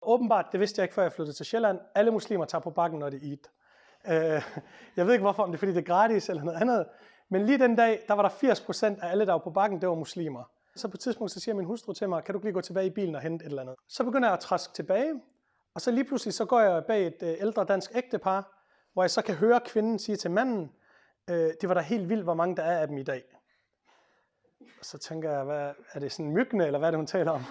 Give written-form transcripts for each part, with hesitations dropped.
Åbenbart, det vidste jeg ikke, før jeg flyttede til Sjælland. Alle muslimer tager på Bakken, når det er Eid. Jeg ved ikke hvorfor, om det er fordi det er gratis eller noget andet. Men lige den dag, der var der 80% af alle, der var på Bakken, det var muslimer. Så på et tidspunkt, så siger min hustru til mig, kan du ikke lige gå tilbage i bilen og hente et eller andet? Så begynder jeg at traske tilbage, og så lige pludselig så går jeg bag et ældre dansk ægtepar, hvor jeg så kan høre kvinden sige til manden, det var da helt vildt, hvor mange der er af dem i dag. Og så tænker jeg, er det sådan myggende, eller hvad er det, hun taler om?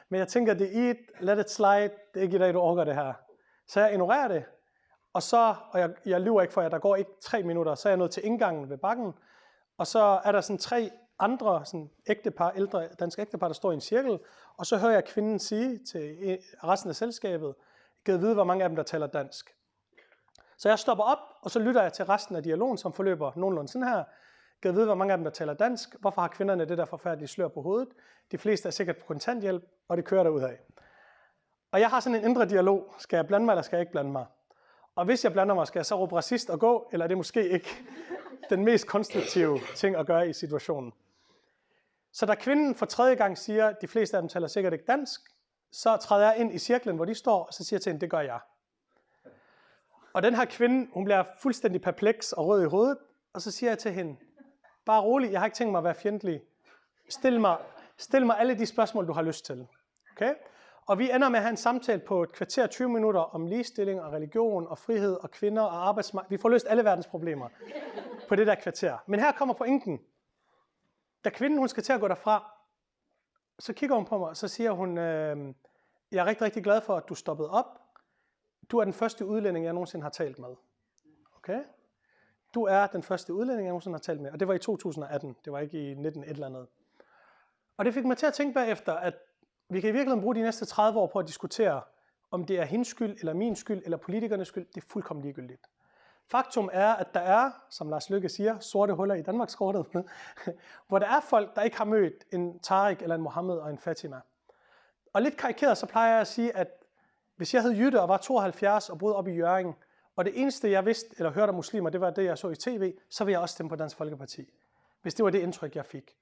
Men jeg tænker, det er Eid, let it slide, det er ikke i dag, du orker det her. Så jeg ignorerer det, og jeg lyver ikke for jer, der går ikke 3 minutter, så er jeg nået til indgangen ved Bakken, og så er der sådan 3 andre sådan ægtepar, ældre danske ægtepar, der står i en cirkel, og så hører jeg kvinden sige til resten af selskabet, jeg kan vide, hvor mange af dem, der taler dansk. Så jeg stopper op, og så lytter jeg til resten af dialogen, som forløber nogenlunde sådan her. Kan vide, hvor mange af dem, der taler dansk. Hvorfor har kvinderne det der forfærdelige slør på hovedet? De fleste er sikkert på kontanthjælp, og det kører derudad. Og jeg har sådan en indre dialog. Skal jeg blande mig, eller skal jeg ikke blande mig? Og hvis jeg blander mig, skal jeg så råbe racist og gå, eller er det måske ikke den mest konstruktive ting at gøre i situationen? Så da kvinden for 3. gang siger, de fleste af dem taler sikkert ikke dansk, så træder jeg ind i cirklen, hvor de står, og så siger jeg til hende, det gør jeg. Og den her kvinde, hun bliver fuldstændig perpleks og rød i hovedet, og så siger jeg til hende, bare rolig, jeg har ikke tænkt mig at være fjendtlig. Stil mig alle de spørgsmål, du har lyst til. Okay? Og vi ender med at have en samtale på et kvarter 20 minutter om ligestilling og religion og frihed og kvinder og arbejdsmarked. Vi får løst alle verdens problemer på det der kvarter. Men her kommer pointen. Da kvinden hun skal til at gå derfra, så kigger hun på mig, og så siger hun, jeg er rigtig, rigtig glad for, at du stoppede op. Du er den første udlænding, jeg nogensinde har talt med. Okay? Du er den første udlænding, jeg nogensinde har talt med. Og det var i 2018. Det var ikke i 19 et eller andet. Og det fik mig til at tænke bagefter, at vi kan i virkeligheden bruge de næste 30 år på at diskutere, om det er hendes skyld, eller min skyld, eller politikernes skyld. Det er fuldkommen ligegyldigt. Faktum er, at der er, som Lars Løkke siger, sorte huller i Danmarkskortet, hvor der er folk, der ikke har mødt en Tariq, eller en Mohammed og en Fatima. Og lidt karikeret, så plejer jeg at sige, at hvis jeg hed Jytte og var 72 og boede op i Hjørring, og det eneste, jeg vidste eller hørte om muslimer, det var det, jeg så i tv, så ville jeg også stemme på Dansk Folkeparti. Hvis det var det indtryk, jeg fik.